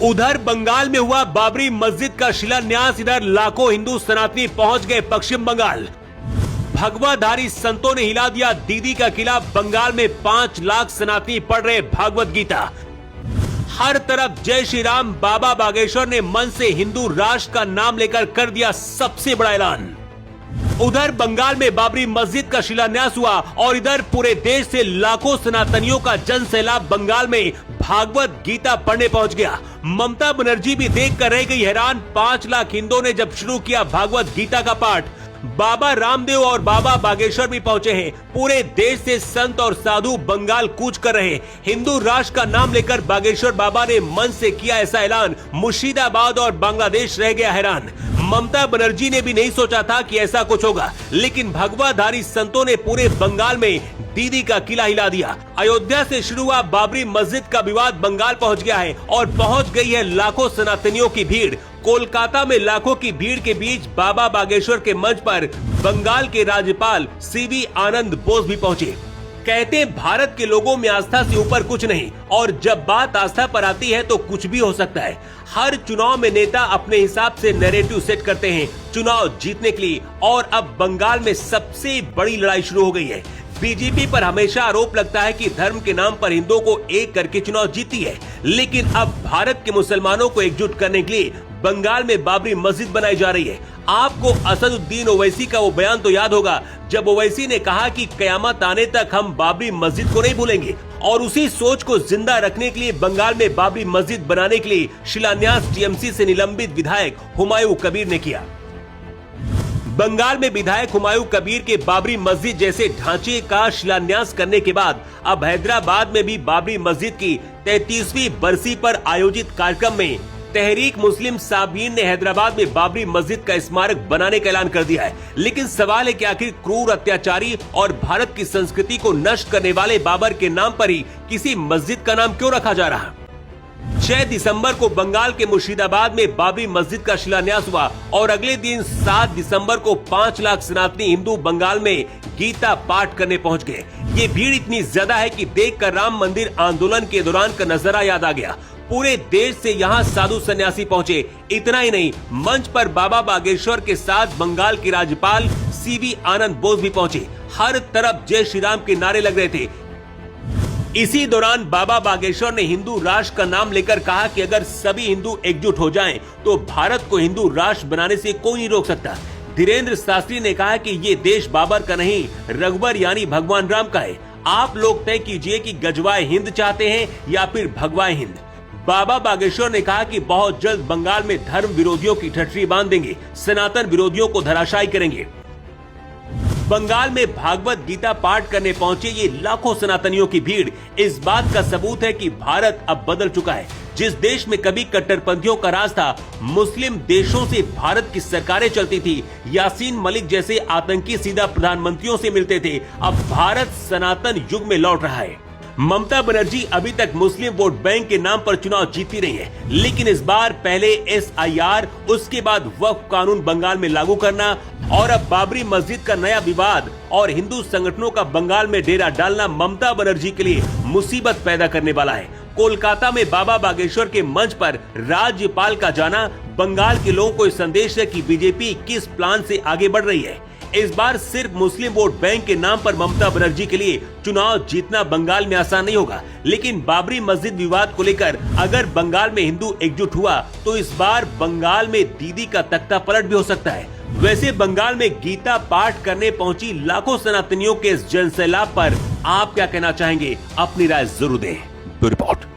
उधर बंगाल में हुआ बाबरी मस्जिद का शिलान्यास, इधर लाखों हिंदू सनातनी पहुंच गए पश्चिम बंगाल। भगवाधारी संतों ने हिला दिया दीदी का किला। बंगाल में 5 लाख सनातनी पढ़ रहे भागवत गीता। हर तरफ जय श्री राम। बाबा बागेश्वर ने मन से हिंदू राष्ट्र का नाम लेकर कर दिया सबसे बड़ा ऐलान। उधर बंगाल में बाबरी मस्जिद का शिलान्यास हुआ और इधर पूरे देश से लाखों सनातनियों का जन सैलाब बंगाल में भागवत गीता पढ़ने पहुंच गया। ममता बनर्जी भी देखकर रह गई हैरान। 5 लाख हिंदुओं ने जब शुरू किया भागवत गीता का पाठ, बाबा रामदेव और बाबा बागेश्वर भी पहुंचे हैं। पूरे देश से संत और साधु बंगाल कूच कर रहे। हिंदू राष्ट्र का नाम लेकर बागेश्वर बाबा ने मन से किया ऐसा ऐलान। मुर्शिदाबाद और बांग्लादेश रह गया हैरान। ममता बनर्जी ने भी नहीं सोचा था कि ऐसा कुछ होगा, लेकिन भगवाधारी संतों ने पूरे बंगाल में दीदी का किला हिला दिया। अयोध्या से शुरू हुआ बाबरी मस्जिद का विवाद बंगाल पहुंच गया है और पहुंच गई है लाखों सनातनियों की भीड़। कोलकाता में लाखों की भीड़ के बीच बाबा बागेश्वर के मंच पर बंगाल के राज्यपाल सीवी आनंद बोस भी पहुंचे। कहते हैं भारत के लोगों में आस्था से ऊपर कुछ नहीं, और जब बात आस्था पर आती है तो कुछ भी हो सकता है। हर चुनाव में नेता अपने हिसाब से नैरेटिव सेट करते हैं चुनाव जीतने के लिए, और अब बंगाल में सबसे बड़ी लड़ाई शुरू हो गई है। बीजेपी पर हमेशा आरोप लगता है कि धर्म के नाम पर हिंदुओं को एक करके चुनाव जीती है, लेकिन अब भारत के मुसलमानों को एकजुट करने के लिए बंगाल में बाबरी मस्जिद बनाई जा रही है। आपको असदुद्दीन ओवैसी का वो बयान तो याद होगा, जब ओवैसी ने कहा कि कयामत आने तक हम बाबरी मस्जिद को नहीं भूलेंगे, और उसी सोच को जिंदा रखने के लिए बंगाल में बाबरी मस्जिद बनाने के लिए शिलान्यास टीएमसी से निलंबित विधायक हुमायूं कबीर ने किया। बंगाल में विधायक हुमायूं कबीर के बाबरी मस्जिद जैसे ढांचे का शिलान्यास करने के बाद अब हैदराबाद में भी बाबरी मस्जिद की 33वीं बरसी पर आयोजित कार्यक्रम में तहरीक मुस्लिम साबिन ने हैदराबाद में बाबरी मस्जिद का स्मारक बनाने का ऐलान कर दिया है। लेकिन सवाल है कि आखिर क्रूर अत्याचारी और भारत की संस्कृति को नष्ट करने वाले बाबर के नाम पर ही किसी मस्जिद का नाम क्यों रखा जा रहा? 6 दिसंबर को बंगाल के मुर्शिदाबाद में बाबरी मस्जिद का शिलान्यास हुआ और अगले दिन 7 दिसंबर को 5 लाख सनातनी हिंदू बंगाल में गीता पाठ करने पहुंच गए। ये भीड़ इतनी ज्यादा है कि देखकर राम मंदिर आंदोलन के दौरान का नजारा याद आ गया। पूरे देश से यहाँ साधु सन्यासी पहुंचे। इतना ही नहीं, मंच पर बाबा बागेश्वर के साथ बंगाल के राज्यपाल सीवी आनंद बोस भी पहुंचे। हर तरफ जय श्री राम के नारे लग रहे थे। इसी दौरान बाबा बागेश्वर ने हिंदू राष्ट्र का नाम लेकर कहा कि अगर सभी हिंदू एकजुट हो जाएं, तो भारत को हिंदू राष्ट्र बनाने से कोई नहीं रोक सकता। धीरेन्द्र शास्त्री ने कहा कि ये देश बाबर का नहीं, रघुवर यानी भगवान राम का है। आप लोग तय कीजिए कि गजवाए हिंद चाहते हैं या फिर भगवाए हिंद। बाबा बागेश्वर ने कहा कि बहुत जल्द बंगाल में धर्म विरोधियों की ठठरी बांध देंगे, सनातन विरोधियों को धराशायी करेंगे। बंगाल में भागवत गीता पाठ करने पहुंचे ये लाखों सनातनियों की भीड़ इस बात का सबूत है कि भारत अब बदल चुका है। जिस देश में कभी कट्टरपंथियों का राज था, मुस्लिम देशों से भारत की सरकारें चलती थी, यासीन मलिक जैसे आतंकी सीधा प्रधानमंत्रियों से मिलते थे, अब भारत सनातन युग में लौट रहा है। ममता बनर्जी अभी तक मुस्लिम वोट बैंक के नाम पर चुनाव जीतती रही है, लेकिन इस बार पहले SIR, उसके बाद वक्फ कानून बंगाल में लागू करना और अब बाबरी मस्जिद का नया विवाद और हिंदू संगठनों का बंगाल में डेरा डालना ममता बनर्जी के लिए मुसीबत पैदा करने वाला है। कोलकाता में बाबा बागेश्वर के मंच पर राज्यपाल का जाना बंगाल के लोगों को इस संदेश है कि बीजेपी किस प्लान से आगे बढ़ रही है। इस बार सिर्फ मुस्लिम वोट बैंक के नाम पर ममता बनर्जी के लिए चुनाव जीतना बंगाल में आसान नहीं होगा, लेकिन बाबरी मस्जिद विवाद को लेकर अगर बंगाल में हिंदू एकजुट हुआ तो इस बार बंगाल में दीदी का तख्ता पलट भी हो सकता है। वैसे बंगाल में गीता पाठ करने पहुंची लाखों सनातनियों के इस जनसैलाब पर आप क्या कहना चाहेंगे? अपनी राय जरूर दें। रिपोर्ट।